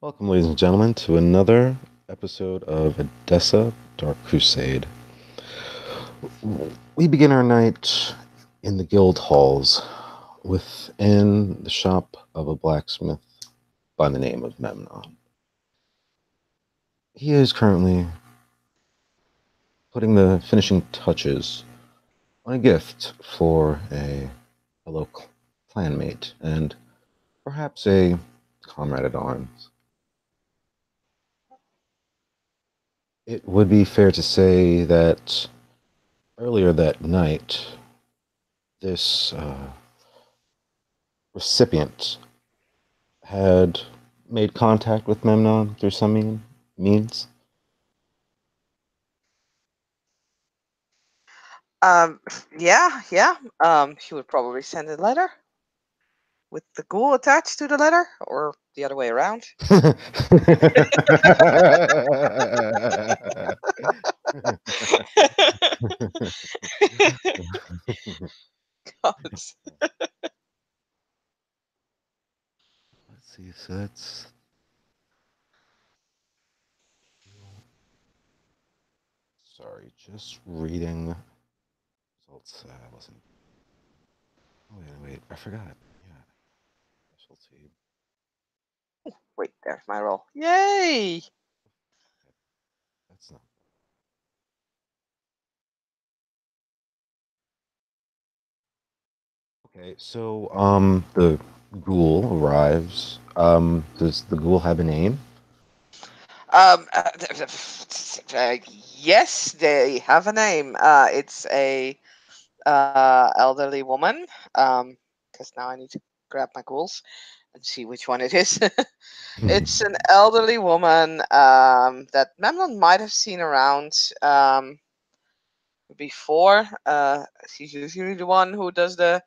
Welcome, ladies and gentlemen, to another episode of Edessa Dark Crusade. We begin our night in the guild halls within the shop of a blacksmith by the name of Memnon. He is currently putting the finishing touches on a gift for a fellow clanmate and perhaps a comrade at arms. It would be fair to say that earlier that night, this recipient had made contact with Memnon through some means. Um, yeah. He would probably send a letter with the ghoul attached to the letter, or the other way around. God. Let's see, so that's. Sorry, just reading results. I wasn't. Oh, wait, I forgot. Yeah, specialty. Wait, there's my roll. Yay! That's not. Okay, so the ghoul arrives. Does the ghoul have a name? Um, uh, uh, yes, they have a name. It's a elderly woman. Because now I need to grab my ghouls and see which one it is. It's an elderly woman that Memnon might have seen around before. She's usually the one who does the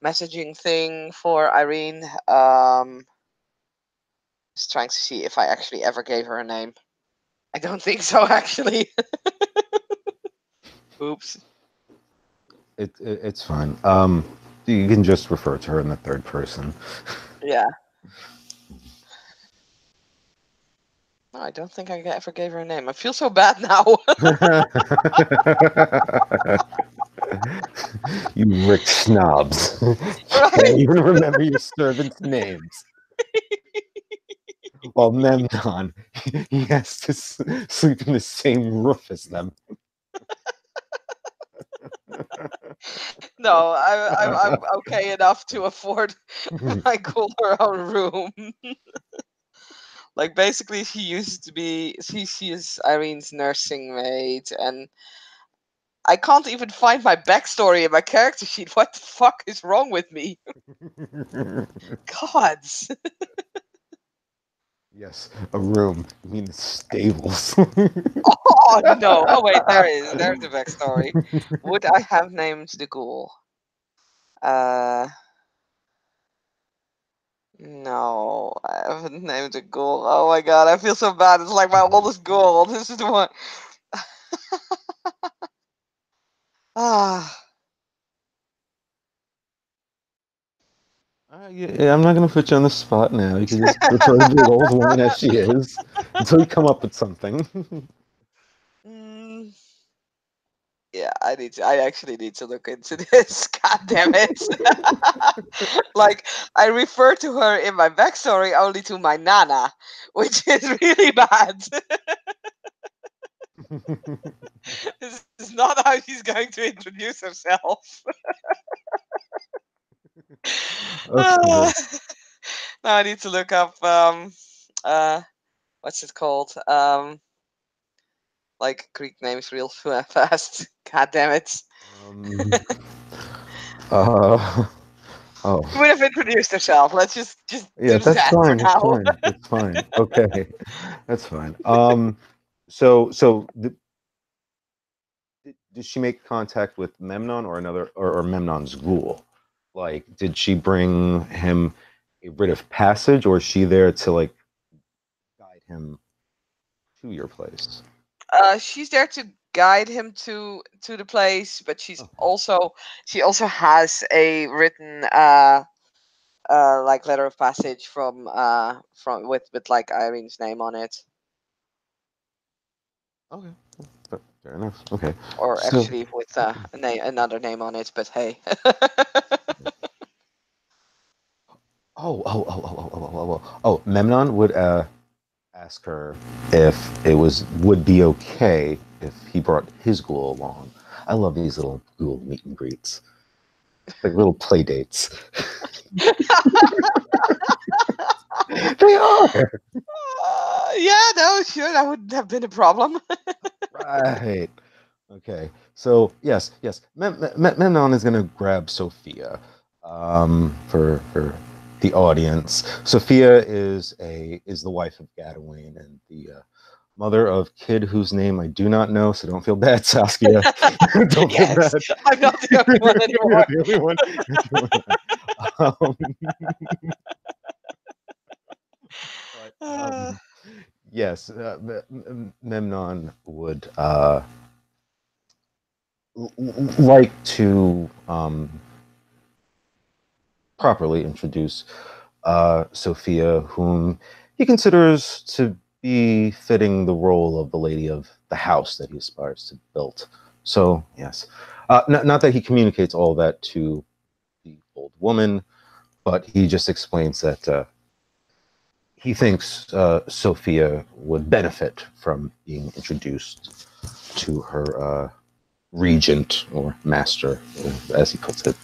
messaging thing for Irene. Just trying to see if I actually ever gave her a name. I don't think so, actually. Oops. It's fine. You can just refer to her in the third person. Yeah. No, I don't think I ever gave her a name. I feel so bad now. You rich snobs. Right. Can't even remember your servants' names. Well, Memnon, he has to sleep in the same roof as them. No, I'm okay enough to afford my cooler own room. Like, basically, she used to be. She is Irene's nursing mate, and I can't even find my backstory in my character sheet. What the fuck is wrong with me? Gods. Yes, a room. You mean the stables. Oh no. Oh wait, there's the backstory. Would I have named the ghoul? Uh no, I haven't named the ghoul. Oh my god, I feel so bad. It's like my oldest ghoul. This is the one. Ah, Yeah, I'm not going to put you on the spot now. You can just refer to the old woman as she is until you come up with something. mm, yeah, I actually need to look into this. God damn it. Like, I refer to her in my backstory only to my nana, which is really bad. This is not how she's going to introduce herself. Okay. Now I need to look up uh what's it called? Like Greek names real fast. God damn it. Um, uh, She oh, would have introduced herself. Let's just yeah, do that's that for fine. That's now. fine. That's fine. Okay, that's fine. Did she make contact with Memnon or or Memnon's ghoul? Like, did she bring him a writ of passage, or is she there to like guide him to your place? She's there to guide him to the place, but Okay. she also has a written like letter of passage from with like Irene's name on it, Okay, fair enough. Okay, or so actually with another name on it. But hey, Memnon would ask her if it would be okay if he brought his ghoul along. I love these little ghoul meet and greets, like little play dates. They are yeah, no, sure, that wouldn't have been a problem. right. Okay, so yes, Memnon is gonna grab Sophia, for the audience. Sophia is the wife of Gadwain and the mother of kid whose name I do not know, so don't feel bad, Saskia. Don't feel Yes, bad. I'm not the only one You're not anymore. the only one. You're the only one. But yes, Memnon would like to properly introduce Sophia, whom he considers to be fitting the role of the lady of the house that he aspires to build. So, yes, not that he communicates all that to the old woman, but he just explains that he thinks Sophia would benefit from being introduced to her regent or master, as he puts it.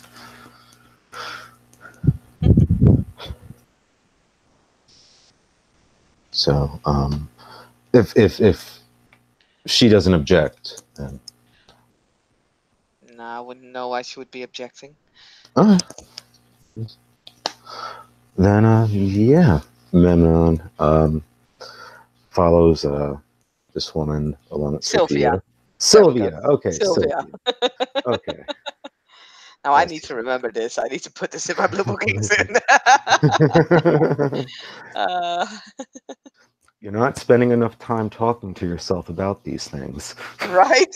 So, if she doesn't object, then No, I wouldn't know why she would be objecting. uh, then yeah, Memnon follows this woman along with Sylvia. Sophia. There we go. Sylvia, okay, Sylvia. Sylvia, okay, Now I need yes. to remember this. I need to put this in my blue bookings in. uh, You're not spending enough time talking to yourself about these things. right?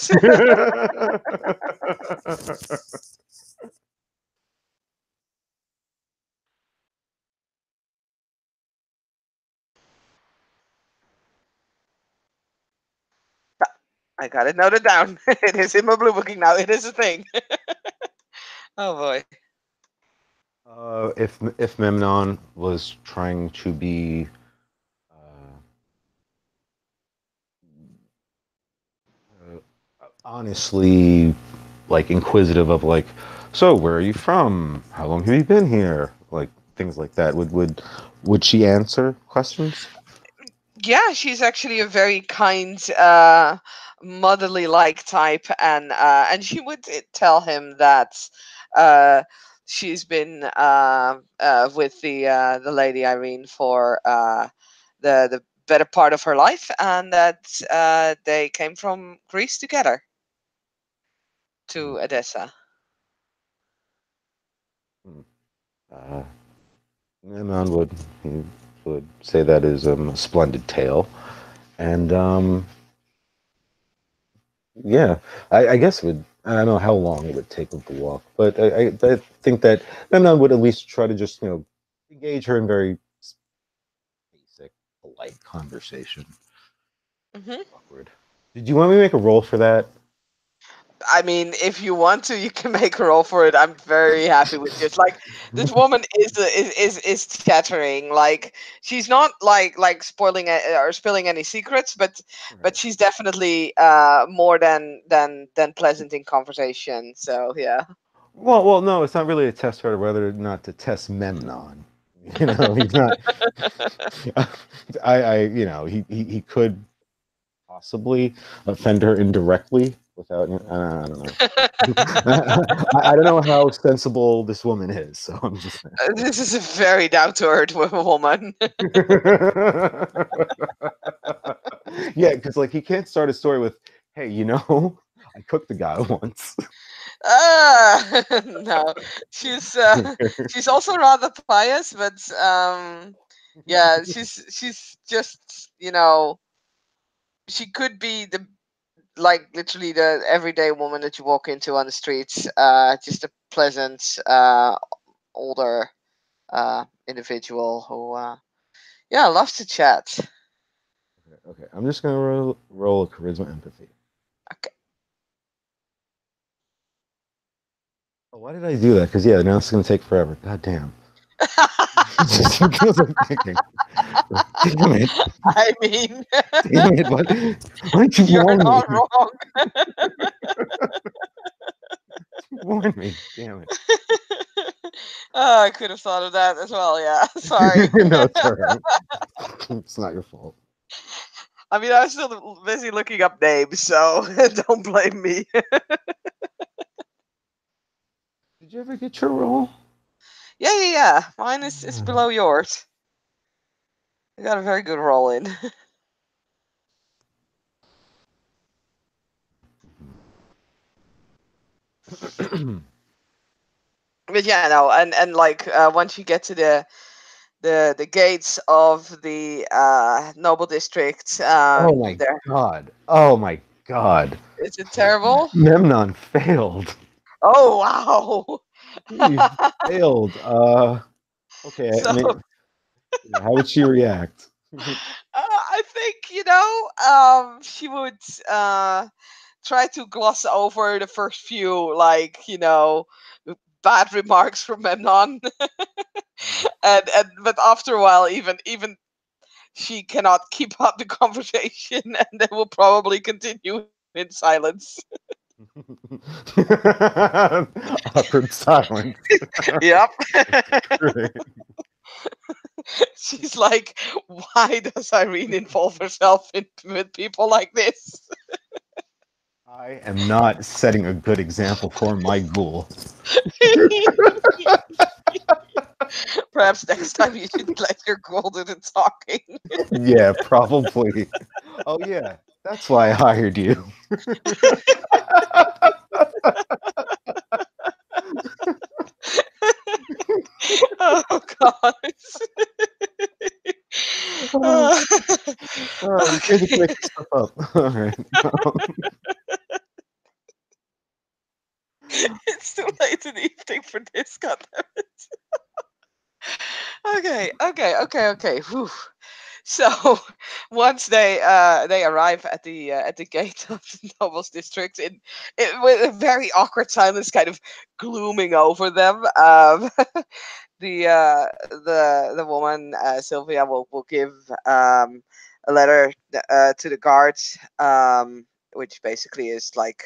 I got it noted down. It is in my blue booking now. It is a thing. Oh boy. If Memnon was trying to be uh, honestly like inquisitive of like, so where are you from? How long have you been here? Like things like that. Would she answer questions? Yeah, she's actually a very kind, motherly like type, and she would tell him that uh, she's been with the lady Irene for the better part of her life, and that they came from Greece together Hmm. to Edessa. Hmm. Uh, Memnon he would say that is a splendid tale, and yeah, I guess it would. I don't know how long it would take with the walk, but I think that Memnon would at least try to just engage her in very basic, polite conversation. Hmm. Awkward. Did you want me to make a roll for that? I mean, if you want to, you can make a roll for it. I'm very happy with this. Like, this woman is chattering. Like, she's not like spoiling or spilling any secrets, but Right. she's definitely more than pleasant in conversation. So yeah. Well, no, it's not really a test for whether or not to test Memnon. He's not. He could possibly offend her indirectly without. I don't know. I don't know how sensible this woman is, so I'm just saying. This is a very down to earth woman. Yeah, because like he can't start a story with, "Hey, I cooked the guy once." No, she's she's also rather pious, but yeah, she's just she could be the like literally the everyday woman that you walk into on the streets. Just a pleasant older individual who yeah, loves to chat. Okay. I'm just gonna roll a charisma empathy. Okay. Oh, why did I do that? Because yeah, now it's gonna take forever. God damn. Just because I'm thinking. Damn it. I mean, Damn it. Why didn't you you're warn me? not wrong. Warn me. Damn it. Oh, I could have thought of that as well. Yeah, sorry. No, it's all right. It's not your fault. I mean, I was still busy looking up names, so don't blame me. Did you ever get your roll? Yeah. Mine is below yours. I got a very good roll in. But yeah, no, and like once you get to the gates of the noble district, Oh my there god. Oh my god. is it terrible? Memnon failed. Oh wow! He failed. Okay. I So mean, how would she react? I think she would try to gloss over the first few bad remarks from Memnon, and but after a while, even she cannot keep up the conversation, and they will probably continue in silence. Awkward silence. Yep. Great. She's like, why does Irene involve herself with people like this? I am not setting a good example for my ghoul. Perhaps next time you should let your ghoul do the talking. Yeah, probably. Oh yeah, that's why I hired you. Oh god. You can't just make stuff up. All right. It's too late in the evening for this, goddammit. Okay. Whew. So once they arrive at the gate of the nobles district, with a very awkward silence kind of glooming over them, the woman Sylvia will give a letter to the guards, which basically is like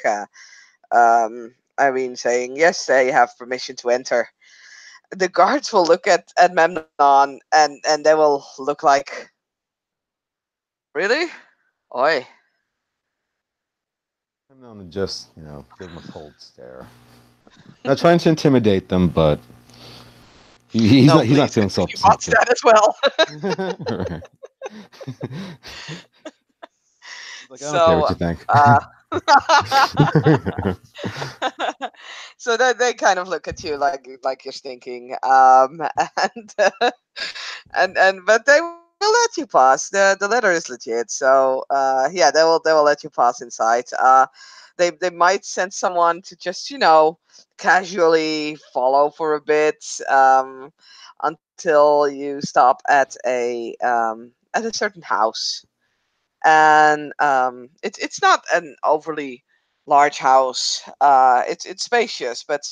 Irene saying yes, they have permission to enter. The guards will look at Memnon, and they will look like, really? Oi. I'm known to just, give them a cold stare. Not trying to intimidate them, but he's No, not. He's not please, feeling you watch self-deceptive. that as well. Like, I don't care what So, you think. so they kind of look at you like you're stinking, and but they will let you pass. The letter is legit, so yeah, they will let you pass inside. They might send someone to just casually follow for a bit, until you stop at a certain house, and it's not an overly large house. It's spacious, but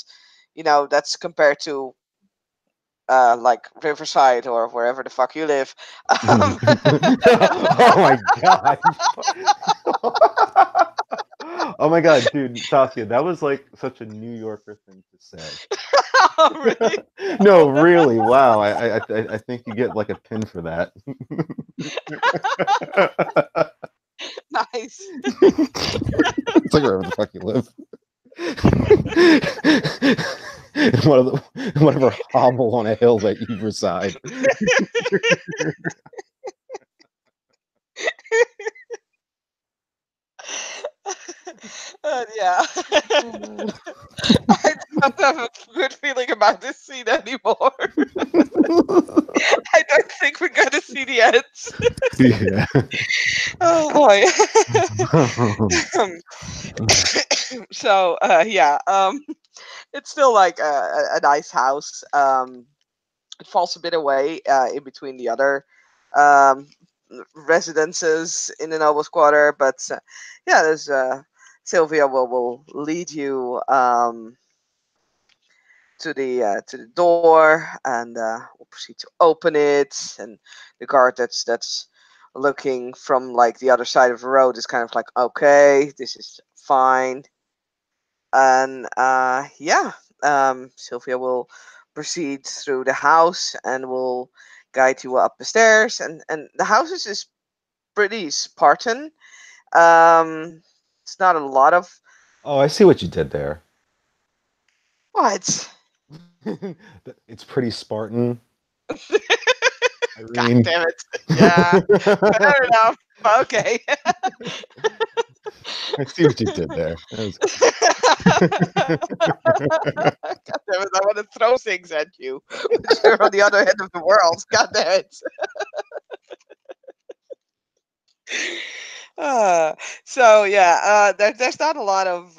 that's compared to like Riverside or wherever the fuck you live. Oh my god. Oh my god, dude, Saskia, that was like such a New Yorker thing to say. Oh, really? No, really, wow. I think you get like a pin for that. Nice. It's like wherever the fuck you live. Whatever hovel on a hill that you reside. Yeah. I don't have a good feeling about this scene anymore. I don't think we're gonna see the end. Yeah. Oh boy. So yeah, it's still like a nice house. It falls a bit away in between the other um, residences in the Nobles Quarter, but yeah, there's Sylvia will lead you to the door, and we'll proceed to open it. And the guard that's looking from like the other side of the road is kind of like, okay, this is fine. And yeah, Sylvia will proceed through the house and will guide you up the stairs. And the house is pretty Spartan. Um, it's not a lot of Oh, I see what you did there. what. It's pretty Spartan, God Irene. damn it! Yeah, fair enough. Okay. I see what you did there. That God damn it! I want to throw things at you, but you're on the other end of the world. God damn it! Uh, so yeah, there's not a lot of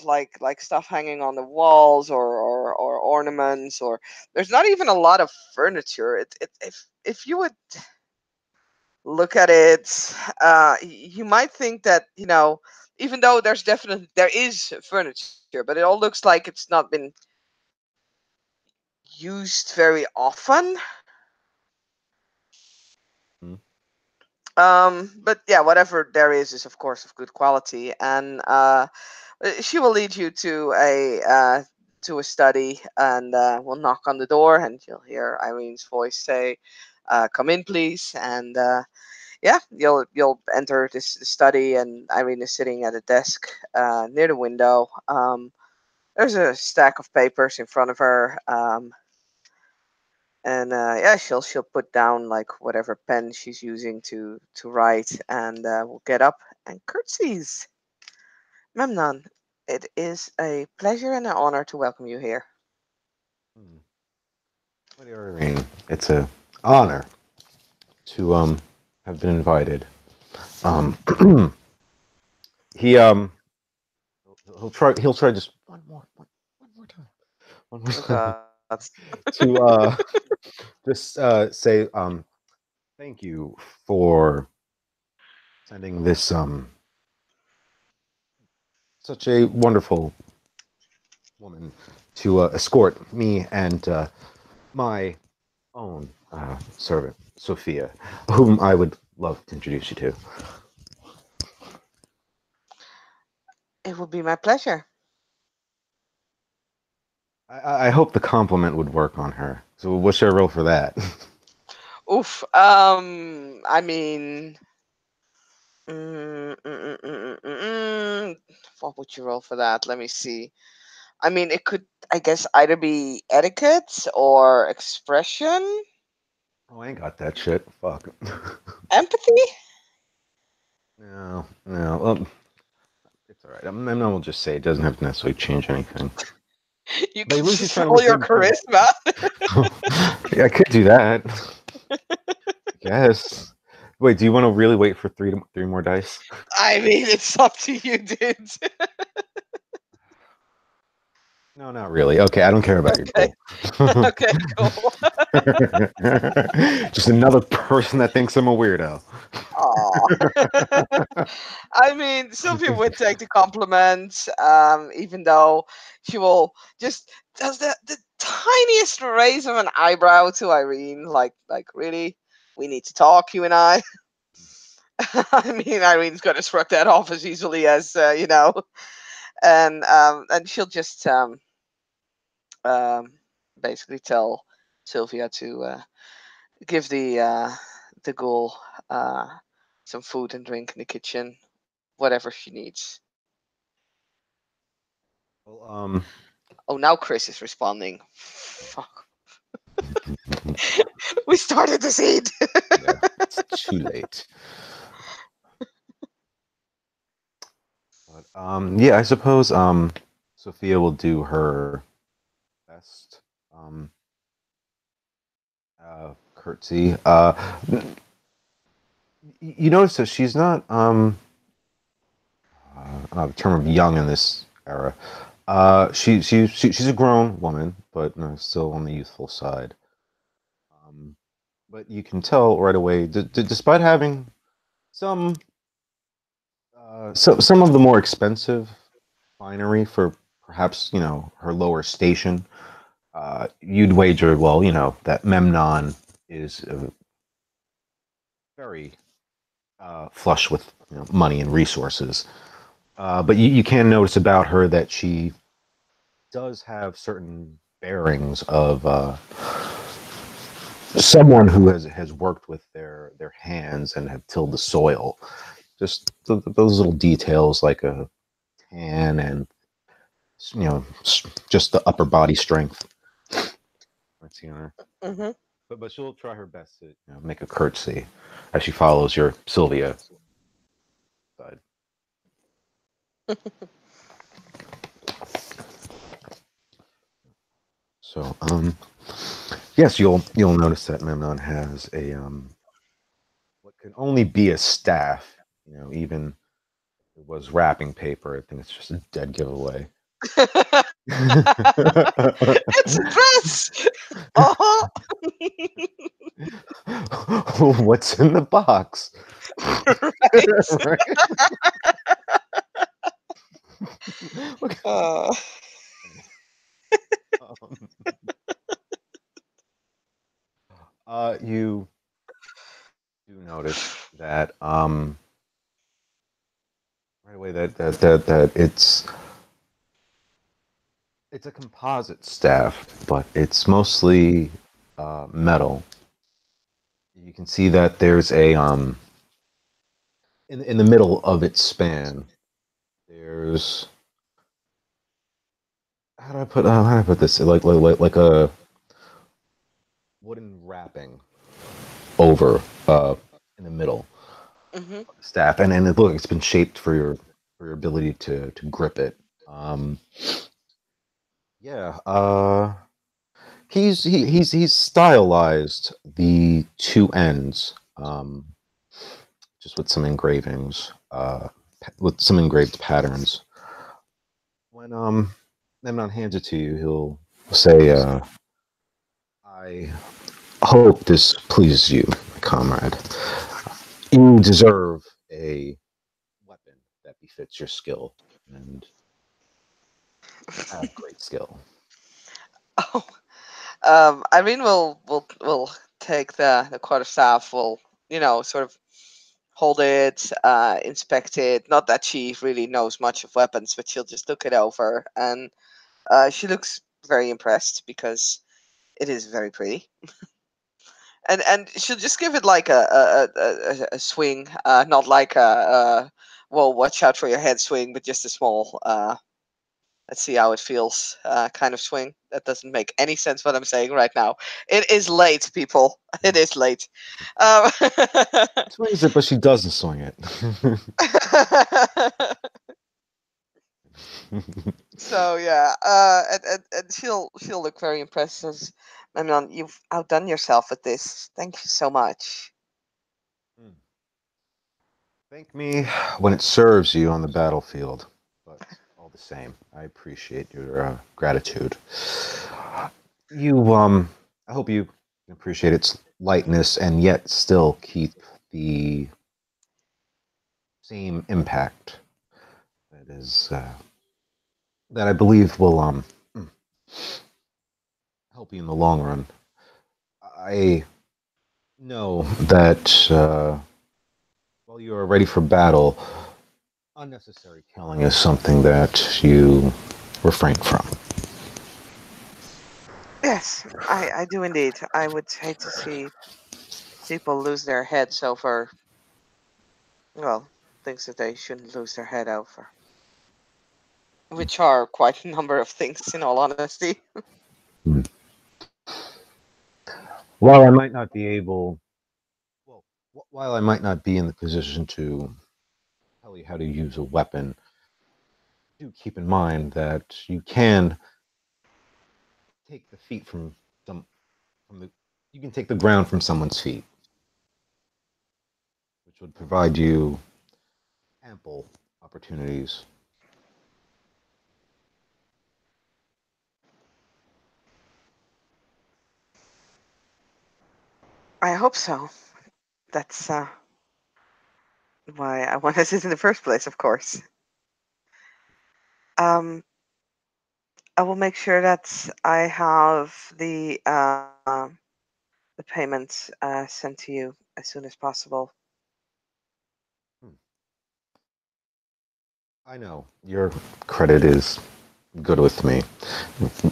like stuff hanging on the walls or ornaments, or there's not even a lot of furniture. If you would look at it, you might think that, even though there is furniture, but it all looks like it's not been used very often. Hmm. But yeah, whatever there is of course of good quality, and she will lead you to a study, and will knock on the door, and you'll hear Irene's voice say, "Come in, please." And yeah, you'll enter this study, and Irene is sitting at a desk near the window. There's a stack of papers in front of her, and yeah, she'll put down like whatever pen she's using to write, and we'll get up and curtsies. Memnon, it is a pleasure and an honor to welcome you here. Hmm. My dear Irene, it's a honor to have been invited. Um, he he'll try just one more time, one more Oh time God. to just say thank you for sending this such a wonderful woman to escort me and my own servant, Sophia, whom I would love to introduce you to. It would be my pleasure. I hope the compliment would work on her. So what should I roll for that? Oof. I mean, mm, mm, mm, mm, mm, mm, mm. What would you roll for that? Let me see. I mean, it could, I guess, either be etiquette or expression, Oh, I ain't got that shit. Fuck. empathy. No, no. Well, it's all right. I'm not will just say it doesn't have to necessarily change anything. You But can at least he's just trying to roll look your good in front charisma. of- Yeah, I could do that. Yes. Wait, do you want to really wait for three more dice? I mean, it's up to you, dude. No, not really. Okay, I don't care about your Okay. goal. Okay, cool. Just another person that thinks I'm a weirdo. Aw. I mean, Sylvia would take the compliment, even though she will just does the tiniest raise of an eyebrow to Irene, like really, we need to talk, you and I. I mean, Irene's gonna shrug that off as easily as and she'll just um, basically tell Sylvia to give the ghoul uh, some food and drink in the kitchen, whatever she needs. Well, Oh, now Chris is responding. Fuck. We started the scene. yeah, it's too late. But yeah, I suppose Sophia will do her best. Curtsy. You notice that she's not the term of young in this era. She's a grown woman, but no, still on the youthful side. but you can tell right away, despite having some some of the more expensive finery for perhaps her lower station, you'd wager well that Memnon is very flush with money and resources. But you can notice about her that she does have certain bearings of someone who has worked with their hands and have tilled the soil. Just those little details like a tan and just the upper body strength. That's Hmm. but she'll try her best to make a curtsy as she follows your Sylvia side. So yes, you'll notice that Memnon has a what can only be a staff. Even if it was wrapping paper. I think it's just a dead giveaway. It's a dress. Uh-huh. What's in the box? Right. Right? Look, Uh, um, you do notice that right away that it's a composite staff, but it's mostly metal. You can see that there's a in the middle of its span. There's how do I put this like a wooden wrapping over in the middle mhm. of the staff, and it look it's been shaped for your ability to grip it. Um, yeah, he's stylized the two ends, just with some engravings, with some engraved patterns. When Memnon hands it to you, he'll say, "I hope this pleases you, comrade. You deserve a weapon that befits your skill, and you have great skill." Oh, Irene will take the quarterstaff. Will sort of hold it, inspect it. Not that she really knows much of weapons, but she'll just look it over, and she looks very impressed because it is very pretty. And she'll just give it like a swing, not like a well, watch out for your head swing, but just a small let's see how it feels kind of swing. That doesn't make any sense what I'm saying right now. It is late, people. It is late. Um, Swings it, but she doesn't swing it. so yeah, and she'll look very impressed. Says, Manon, you've outdone yourself with this. Thank you so much. Thank me when it serves you on the battlefield, but all the same, I appreciate your gratitude. I hope you appreciate its lightness and yet still keep the same impact that is that I believe will help you in the long run. I know that while you are ready for battle, unnecessary killing is something that you refrain from. Yes, I do indeed. I would hate to see people lose their heads over, well, things that they shouldn't lose their head over, which are quite a number of things, in all honesty. Hmm. While I might not be able, well, while I might not be in the position to tell you how to use a weapon, do keep in mind that you can take the feet some from the you can take the ground from someone's feet, which would provide you ample opportunities. I hope so. That's why I wanted it in the first place, of course. Um, I will make sure that I have the payment sent to you as soon as possible. Hmm. I know your credit is good with me.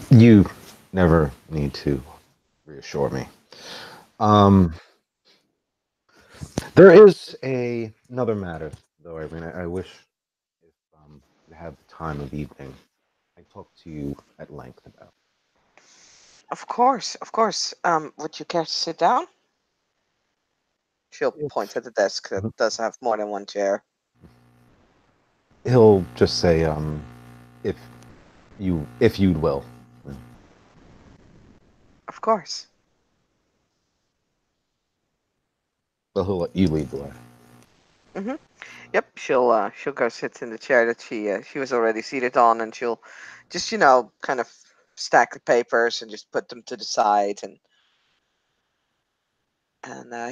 You never need to reassure me. Um, there is another matter, though, Irene. I wish if you have the time of evening, I talk to you at length about. Of course, of course. Would you care to sit down? She'll point If at the desk that does have more than one chair. he'll just say, if if you will, Of course. but he'll let you lead the way. Hmm. Yep. She'll go sit in the chair that she was already seated on, and she'll just kind of stack the papers and just put them to the side, and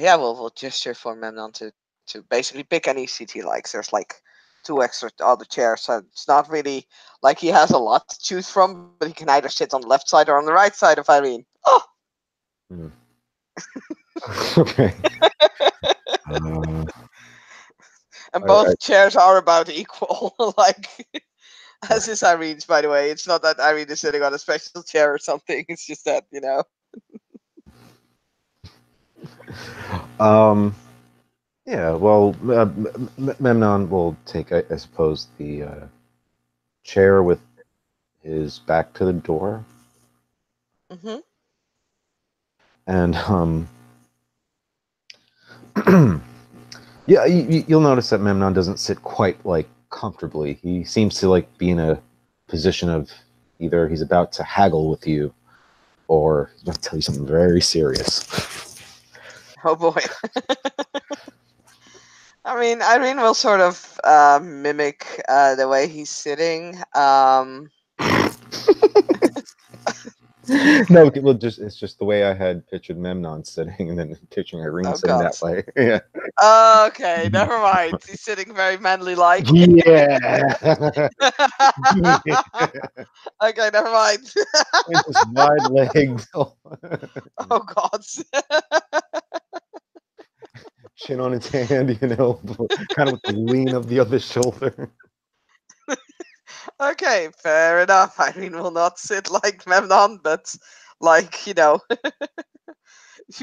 yeah, we'll gesture for Memnon to basically pick any seat he likes. There's like two extra other chairs, so it's not really like he has a lot to choose from, but he can either sit on the left side or on the right side of Irene. Oh, Hmm. Okay. Uh, and I, both chairs are about equal, like I, as is Irene's, by the way. It's not that Irene is sitting on a special chair or something. It's just that um. Yeah. Well, Memnon will take, I suppose, the chair with his back to the door, Hmm. and yeah, you'll notice that Memnon doesn't sit quite like comfortably. He seems to like be in a position of either he's about to haggle with you or he's about to tell you something very serious. Oh boy. I mean, Irene will sort of mimic the way he's sitting. No, well, just it's just the way I had pictured Memnon sitting, and then picturing Irene Oh sitting God. that way. Yeah. Okay, never mind. He's sitting very manly like. Yeah. Okay, never mind. And just wide legs, Oh God. chin on his hand, kind of with the lean of the other shoulder. Okay, fair enough. Irene will not sit like Memnon, but like she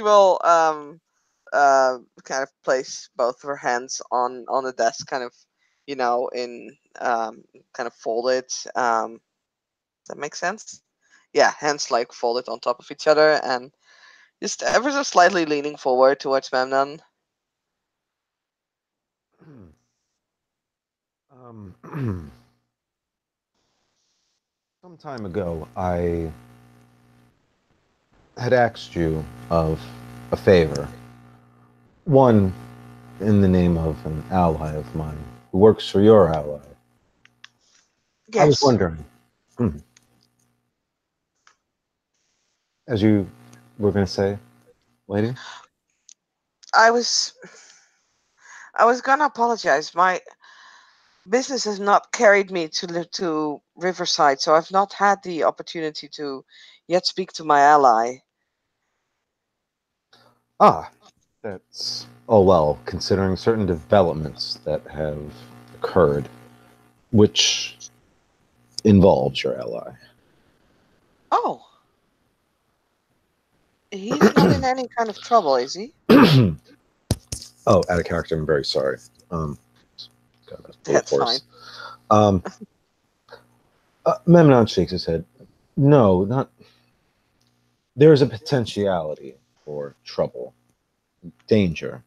will kind of place both of her hands on the desk, kind of in kind of folded. Does that make sense? Yeah, hands like folded on top of each other, and just ever so slightly leaning forward towards Memnon. Um, some time ago, I had asked you of a favor. One in the name of an ally of mine who works for your ally. I was Yes, wondering, hmm, as you were going to say, lady? I was I was gonna apologize. My business has not carried me to Riverside, so I've not had the opportunity to yet speak to my ally. Ah, that's, oh well, considering certain developments that have occurred, which involves your ally. Oh, he's not in any kind of trouble, is he? Oh, out of character, I'm very sorry. Um, got a little That's fine. hoarse. Um, Memnon shakes his head. No, not. There is a potentiality for trouble, danger,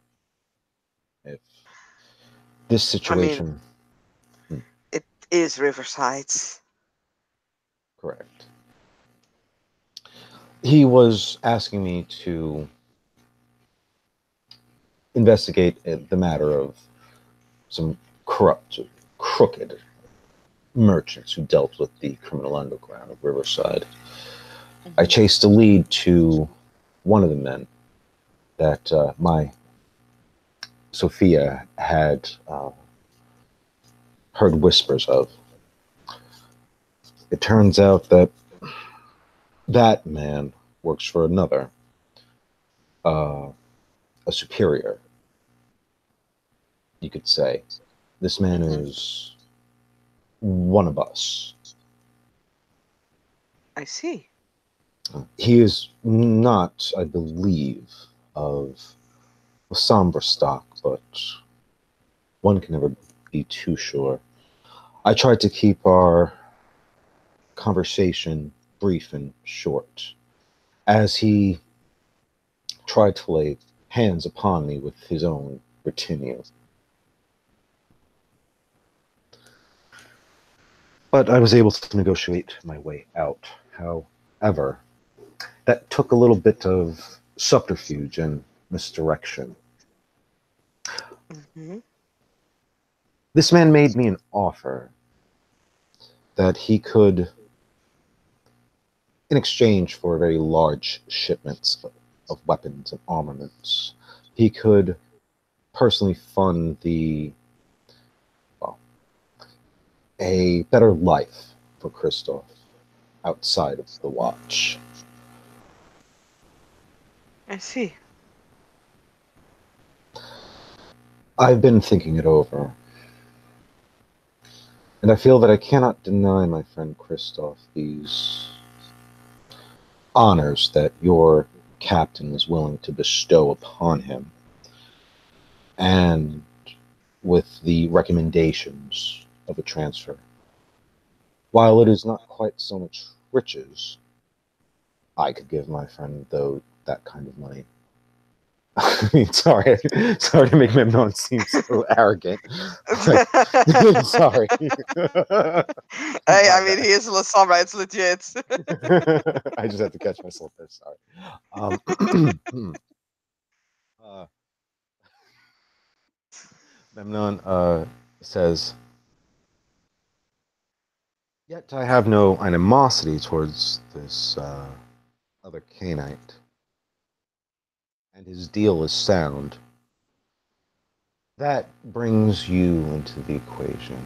if this I mean, situation. Hmm, it is Riverside's. correct. He was asking me to investigate the matter of some corrupt, crooked merchants who dealt with the criminal underground of Riverside. I Mhm. chased a lead to one of the men, that my Sophia had heard whispers of. It turns out that that man works for another, uh, a superior, you could say. This man is one of us. I see. He is not, I believe, of a somber stock, but one can never be too sure. I tried to keep our conversation brief and short, as he tried to lay hands upon me with his own retinue. But I was able to negotiate my way out. However, that took a little bit of subterfuge and misdirection. Mm-hmm. This man made me an offer that he could, in exchange for very large shipments of weapons and armaments, he could personally fund well, a better life for Kristoff outside of the Watch. I see. I've been thinking it over, and I feel that I cannot deny my friend Kristoff these honors that your captain is willing to bestow upon him, and with the recommendations of a transfer. While it is not quite so much riches, I could give my friend, though, that kind of money. I mean, sorry to make Memnon seem so arrogant. Sorry. I mean, he is Lassombra. It's legit. I just had to catch myself there. Sorry. Memnon says, "Yet I have no animosity towards this other Canaanite, and his deal is sound. That brings you into the equation,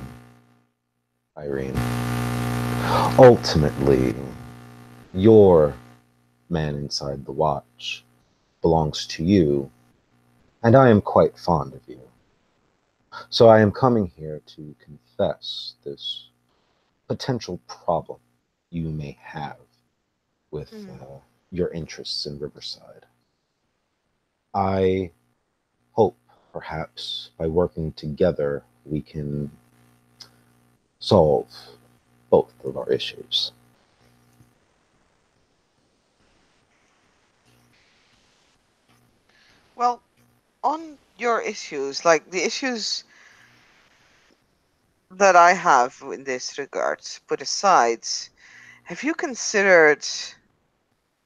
Irene. Ultimately, your man inside the Watch belongs to you, and I am quite fond of you. So I am coming here to confess this potential problem you may have with your interests in Riverside. I hope, perhaps, by working together, we can solve both of our issues." Well, on your issues, like the issues that I have in this regard put aside, have you considered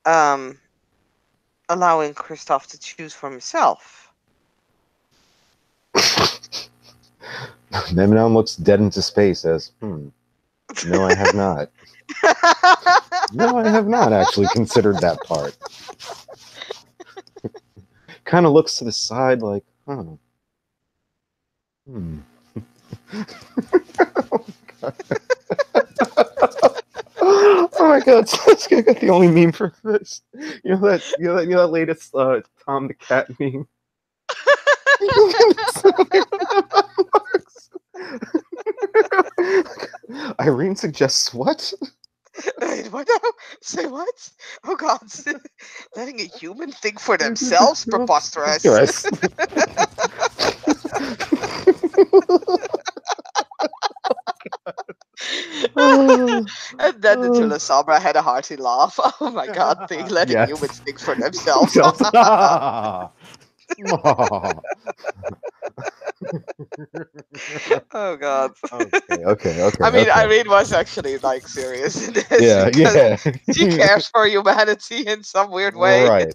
um, allowing Kristoff to choose for himself? Memnon looks dead into space as, no, I have not. No, I have not actually considered that part. Kind of looks to the side like, oh my god, I got the only meme for this. You know that latest Tom the Cat meme? Irene suggests what? Wait, what now? Say what? Oh God! Letting a human think for themselves? Preposterous. Yes. And then the Lassombra had a hearty laugh. Oh my God! Letting Yes. humans think for themselves. Oh God. Okay. I mean, okay. Irene was actually like serious in this Yeah, because yeah. she cares for humanity in some weird way. Right.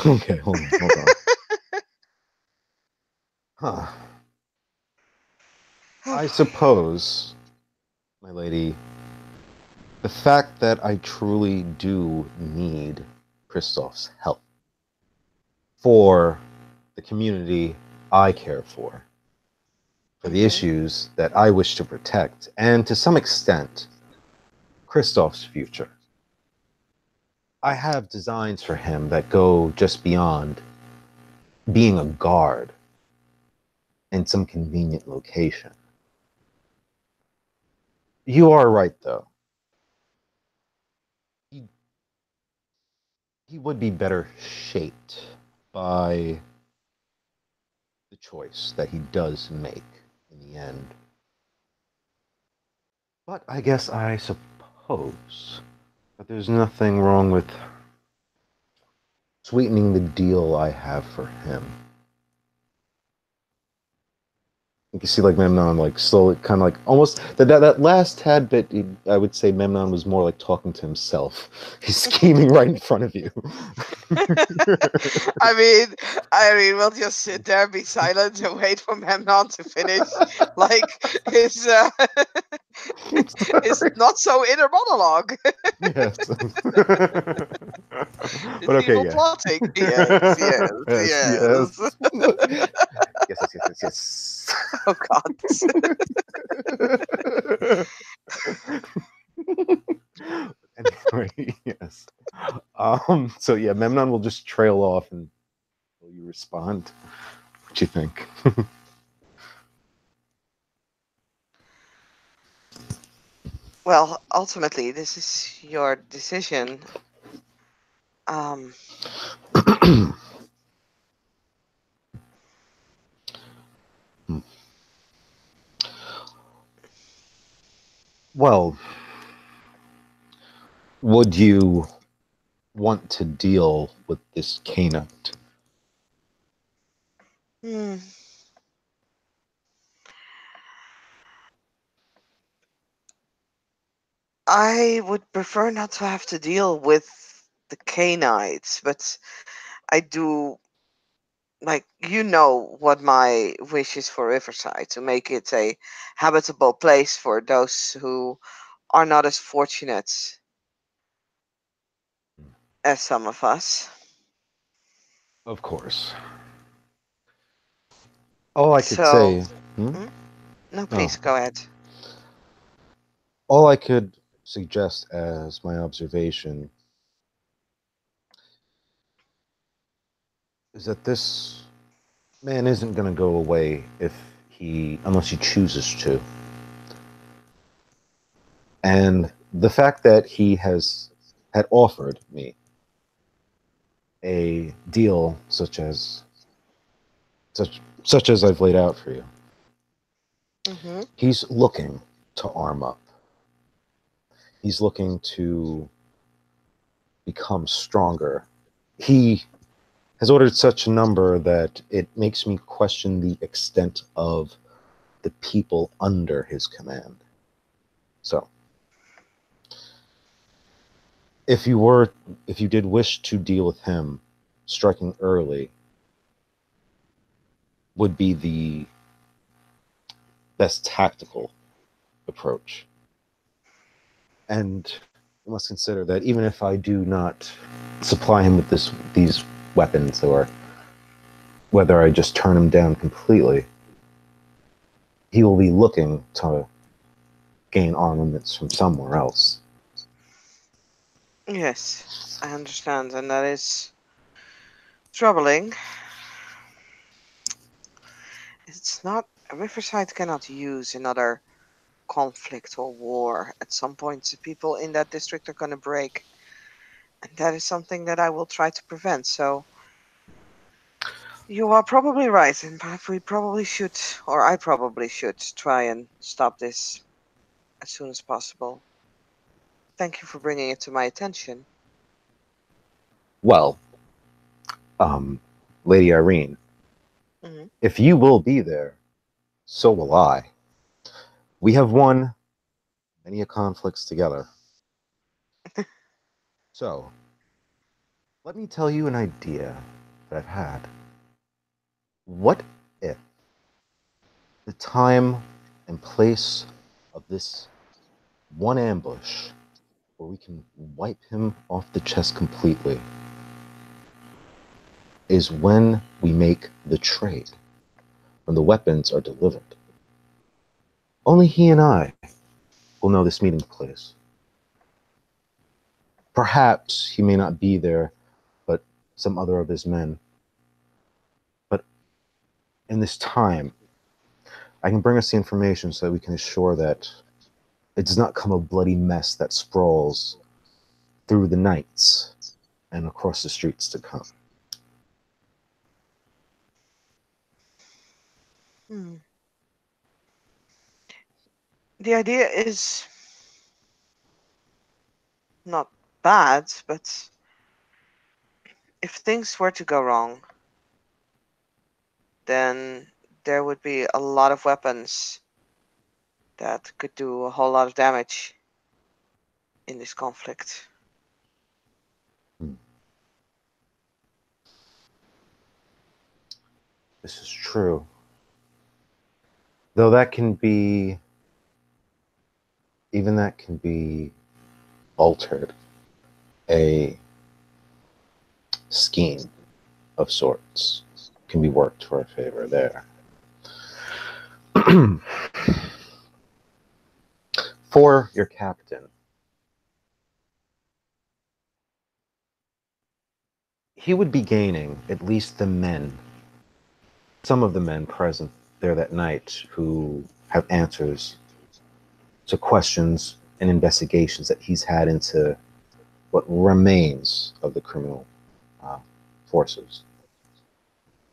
Okay, hold on. Huh. I suppose, my lady, the fact that I truly do need Kristoff's help for the community I care for the issues that I wish to protect, and to some extent, Kristoff's future. I have designs for him that go just beyond being a guard in some convenient location. You are right, though. He would be better shaped by the choice that he does make in the end. But I guess I suppose that there's nothing wrong with sweetening the deal I have for him. You can see like Memnon like slowly kind of like almost that last tad bit, I would say Memnon was more like talking to himself. He's scheming right in front of you. I mean, we'll just sit there, be silent, and wait for Memnon to finish, like his his not so inner monologue. Yes. His But okay, evil yeah. plotting. Yes, yes, yes, yes. yes. Oh God. Anyway, yes. So yeah, Memnon will just trail off and will you respond? What you think? Well, ultimately, this is your decision. Um, Well, would you want to deal with this Canite? hmm. I would prefer not to have to deal with the Canites, but I do, like, you know what my wish is for Riverside, to make it a habitable place for those who are not as fortunate as some of us. Of course. All I could So, say. Hmm? no, Oh. please go ahead. All I could suggest as my observation is that this man isn't going to go away unless he chooses to. And the fact that he had offered me a deal such as I've laid out for you, Mm-hmm. he's looking to arm up. He's looking to become stronger. He has ordered such a number that it makes me question the extent of the people under his command. So, if you did wish to deal with him, striking early would be the best tactical approach. And you must consider that even if I do not supply him with these weapons, or whether I just turn him down completely, he will be looking to gain armaments from somewhere else. Yes, I understand, and that is troubling. It's not, Riverside cannot use another conflict or war. At some point, the people in that district are going to break, and that is something that I will try to prevent. So you are probably right, and we probably should, or I probably should, try and stop this as soon as possible. Thank you for bringing it to my attention. Well, Lady Irene, Mm-hmm. if you will be there, so will I. We have won many conflicts together. So, let me tell you an idea that I've had. What if the time and place of this one ambush, where we can wipe him off the chess completely, is when we make the trade, when the weapons are delivered. Only he and I will know this meeting place. Perhaps he may not be there, but some other of his men. But in this time, I can bring us the information so that we can assure that it does not come a bloody mess that sprawls through the nights and across the streets to come. The idea is not bad, but if things were to go wrong, then there would be a lot of weapons that could do a whole lot of damage in this conflict. This is true. Though that can be, even that can be altered. A scheme of sorts can be worked to our favor there. For your captain, he would be gaining at least the men, some of the men present there that night who have answers to questions and investigations that he's had into what remains of the criminal forces.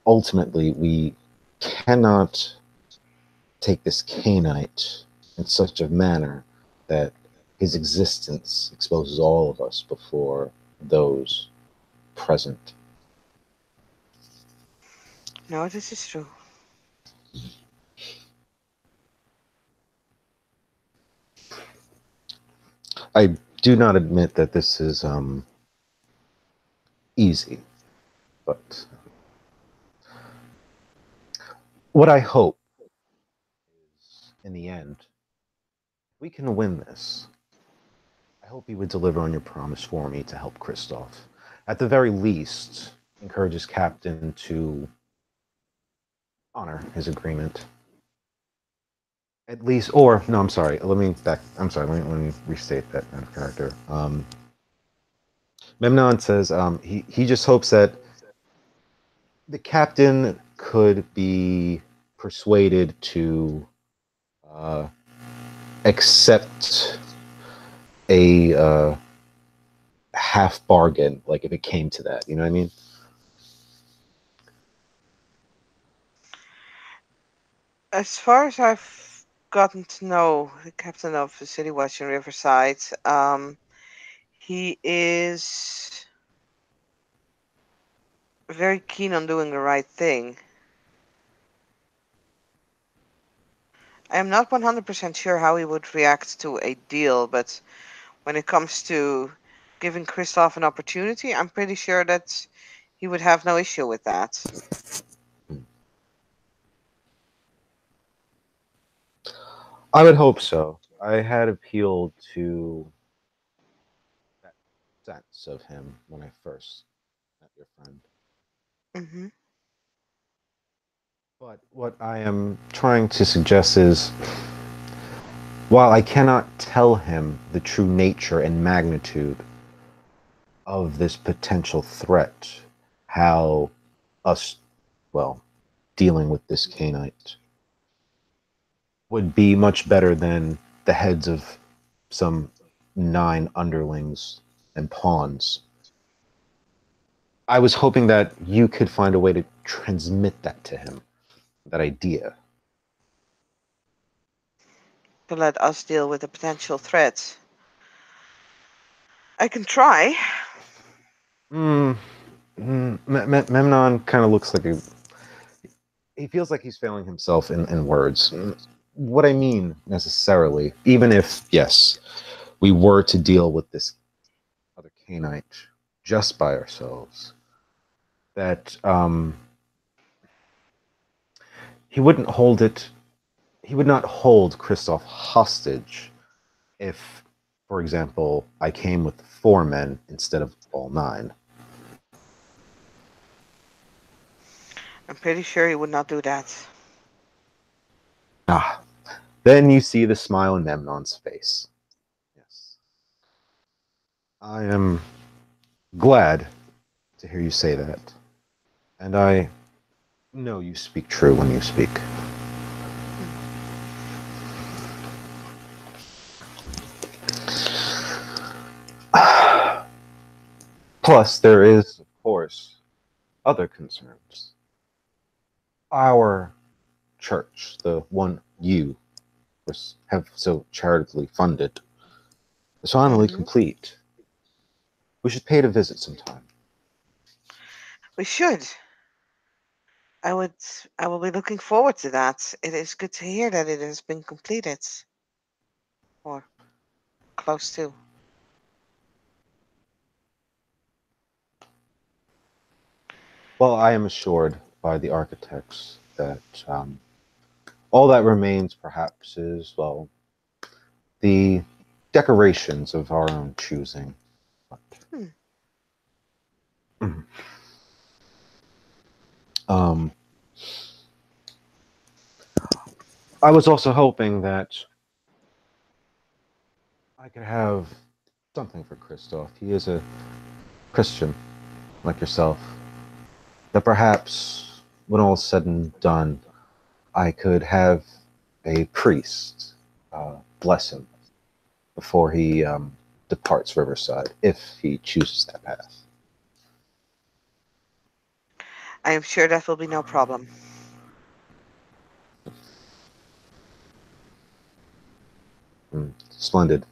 Ultimately, we cannot take this Canaanite in such a manner that his existence exposes all of us before those present. No, this is true. I do not admit that this is easy, but what I hope is, in the end, we can win this. I hope you would deliver on your promise for me to help Kristoff. At the very least, encourage his captain to honor his agreement. At least, or no, I'm sorry. Let me restate that kind of character. Memnon says he just hopes that the captain could be persuaded to accept a half bargain, like if it came to that. You know what I mean? As far as I've gotten to know the captain of the City Watch in Riverside, he is very keen on doing the right thing. I am not 100% sure how he would react to a deal, but when it comes to giving Kristoff an opportunity, I'm pretty sure that he would have no issue with that. I would hope so. I had appealed to that sense of him when I first met your friend. Mm-hmm. But what I am trying to suggest is, while I cannot tell him the true nature and magnitude of this potential threat, how us, well, dealing with this Canaanite would be much better than the heads of some 9 underlings and pawns. I was hoping that you could find a way to transmit that to him, that idea. To let us deal with the potential threats. I can try. Memnon kind of looks like he feels like he's failing himself in words. What I mean necessarily, even if, yes, we were to deal with this other Canaanite just by ourselves, that he would not hold Kristoff hostage if, for example, I came with 4 men instead of all 9. I'm pretty sure he would not do that. Ah, then you see the smile in Memnon's face. Yes. I am glad to hear you say that. And I know you speak true when you speak. Plus, there is, of course, other concerns. Our church, the one you have so charitably funded, is finally Hmm. complete. We should pay it a visit sometime. We should. I would. I will be looking forward to that. It is good to hear that it has been completed, or close to. Well, I am assured by the architects that all that remains, perhaps, is, well, the decorations of our own choosing. But, Hmm. um, I was also hoping that I could have something for Christoph. He is a Christian, like yourself. That perhaps, when all is said and done, I could have a priest bless him before he departs Riverside, if he chooses that path. I am sure that will be no problem. Splendid.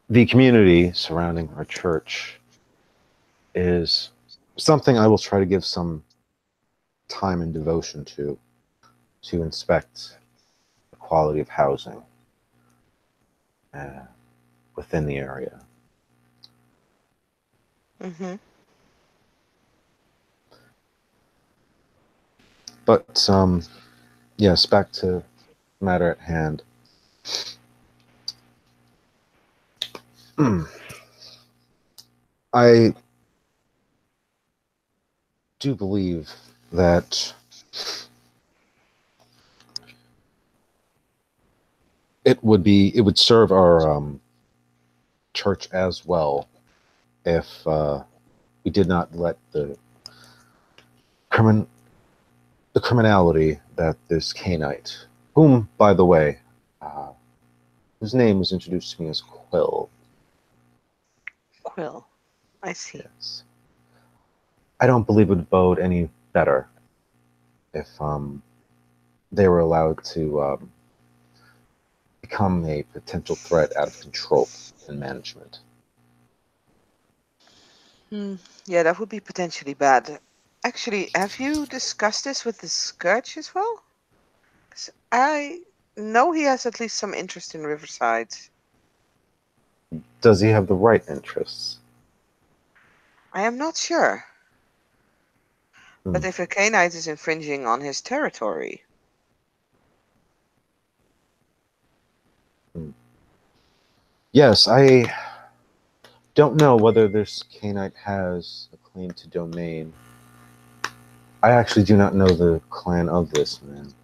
The community surrounding our church is something I will try to give some time and devotion to inspect the quality of housing uh, within the area. Hmm. But yes, back to the matter at hand. I do believe that it would serve our church as well if we did not let crimin the criminality that this Canite, whom, by the way, uh, whose name was introduced to me as Quill. Quill. I see. Yes. I don't believe it would bode any better if they were allowed to become a potential threat out of control and management. Hmm. Yeah, that would be potentially bad. Actually, have you discussed this with the Scourge as well? 'Cause I know he has at least some interest in Riverside. Does he have the right interests? I am not sure. Hmm. But if a Canite is infringing on his territory. Hmm. Yes, I don't know whether this Canite has a claim to domain. I actually do not know the clan of this man.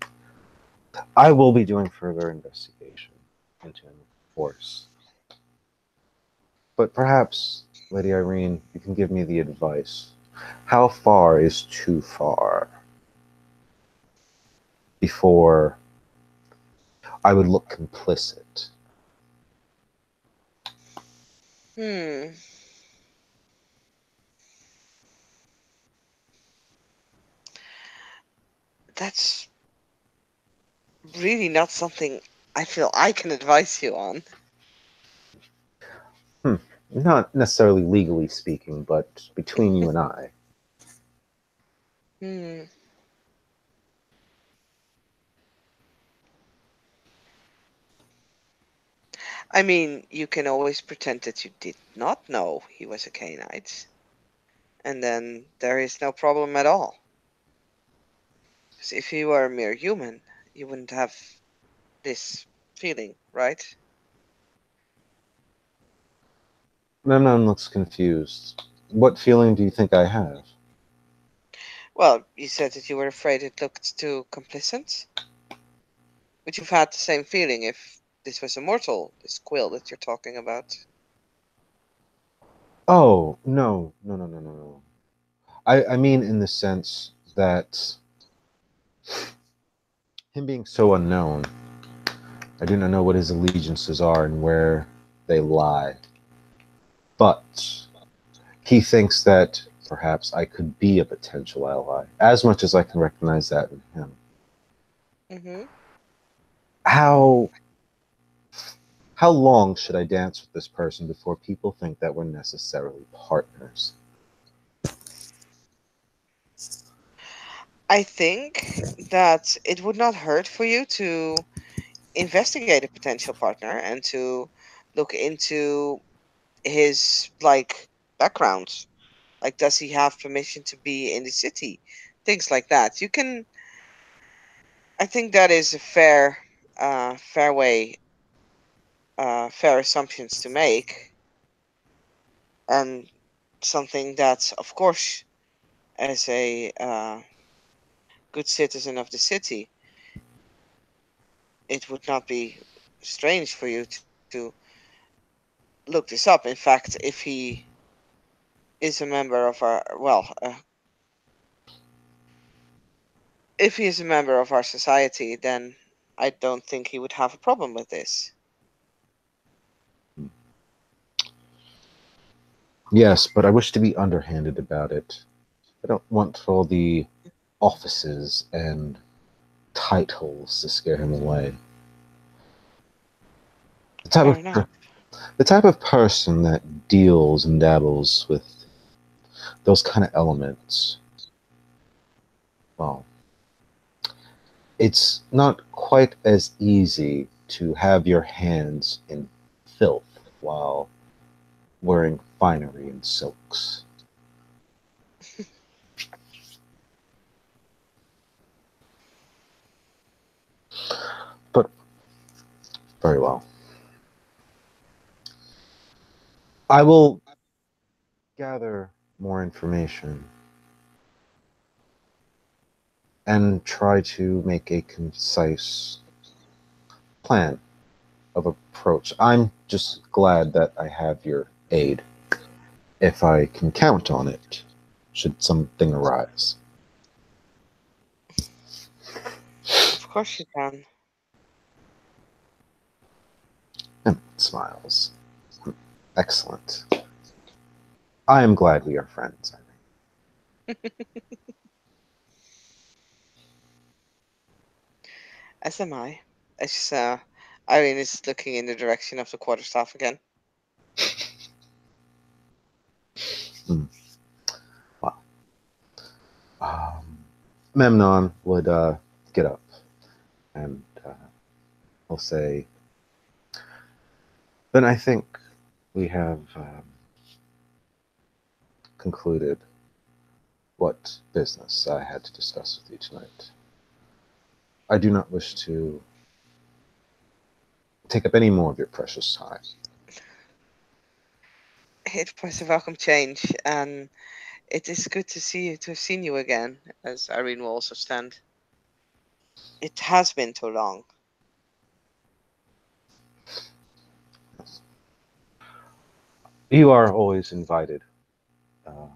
I will be doing further investigation into him, of course. But perhaps, Lady Irene, you can give me the advice. How far is too far before I would look complicit? Hmm. That's really not something I feel I can advise you on. Hmm. Not necessarily legally speaking, but between you and I. Hmm. I mean, you can always pretend that you did not know he was a Canite, and then there is no problem at all. 'Cause if you were a mere human, you wouldn't have this feeling, right? Memnon looks confused. What feeling do you think I have? Well, you said that you were afraid it looked too complicit. Would you've had the same feeling if this was immortal, this quill that you're talking about? Oh, no, no, no, no, no, no. I mean in the sense that him being so unknown, I do not know what his allegiances are and where they lie. But he thinks that perhaps I could be a potential ally, as much as I can recognize that in him. Mm-hmm. How how long should I dance with this person before people think that we're necessarily partners? I think that it would not hurt for you to investigate a potential partner and to look into his background. Like, does he have permission to be in the city? Things like that. You can. I think that is a fair way, fair assumptions to make, and something that, of course, as a good citizen of the city, it would not be strange for you to look this up. In fact, if he is a member of our, if he is a member of our society, then I don't think he would have a problem with this. Yes, but I wish to be underhanded about it. I don't want all the offices and titles to scare him away. The type Fair of enough. the type of person that deals and dabbles with those kind of elements, well, it's not quite as easy to have your hands in filth while wearing finery and silks. But very well. I will gather more information and try to make a concise plan of approach. I'm just glad that I have your aid, if I can count on it, should something arise. Of course you can. And smiles. Excellent. I am glad we are friends. As am I. As Irene is looking in the direction of the quarterstaff again. Hmm. Wow. Memnon would get up and he'll say, then I think we have concluded what business I had to discuss with you tonight. I do not wish to take up any more of your precious time. It was a welcome change, and it is good to have seen you again, as Irene will also stand. It has been too long. You are always invited uh,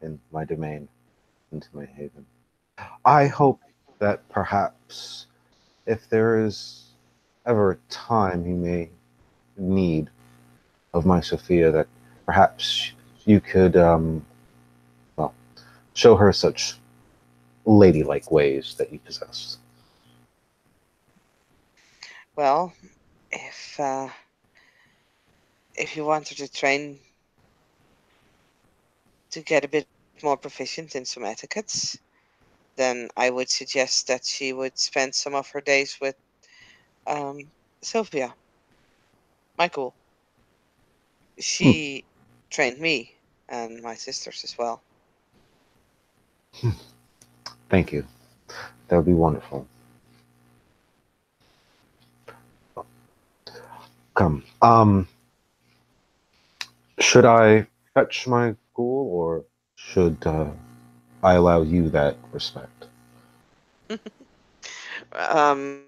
in my domain, into my haven. I hope that perhaps if there is ever a time you may need of my Sophia, that perhaps you could, well, show her such ladylike ways that you possess. Well, if you wanted to train to get a bit more proficient in some etiquettes, then I would suggest that she would spend some of her days with um, Sylvia, Michael. Hmm. She trained me and my sisters as well. Thank you. That would be wonderful. Come. should I fetch my ghoul, or should I allow you that respect? Um,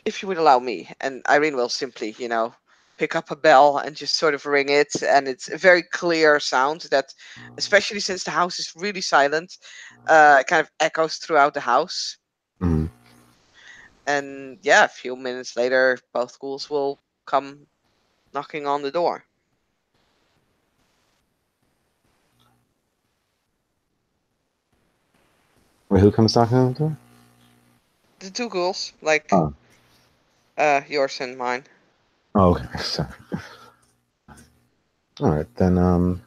if you would allow me, and Irene will simply, pick up a bell and just sort of ring it, and it's a very clear sound that, especially since the house is really silent, kind of echoes throughout the house. Mm. And yeah, a few minutes later, both ghouls will come knocking on the door. Wait, who comes knocking on the door? The two ghouls, like Oh, yours and mine. oh okay. Sorry. All right, then.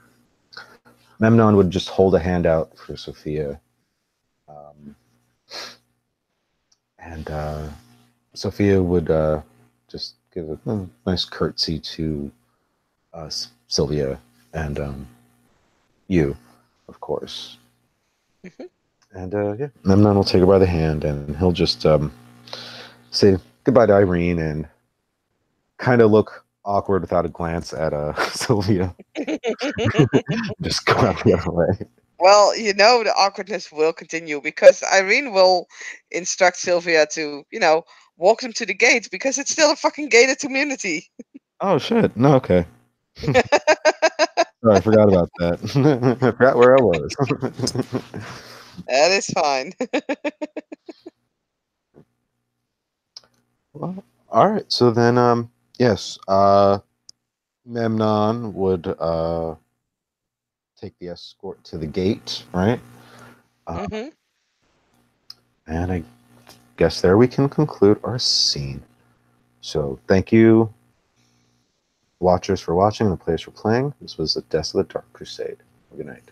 Memnon would just hold a hand out for Sophia, um, and Sophia would just give a nice curtsy to Sylvia and you, of course. Mhm. And yeah, Memnon will take her by the hand, and he'll just say goodbye to Irene and kind of look awkward without a glance at Sylvia. Just go out the other way. Well, the awkwardness will continue because Irene will instruct Sylvia to, walk them to the gate because it's still a fucking gated community. Oh shit! No, okay. Sorry, I forgot about that. I forgot where I was. That is fine. Well, all right. So then, yes, Memnon would take the escort to the gate, right? Hmm. And I guess there we can conclude our scene. So thank you, watchers, for watching, and the players for playing. This was the Death of the Dark Crusade. Good night.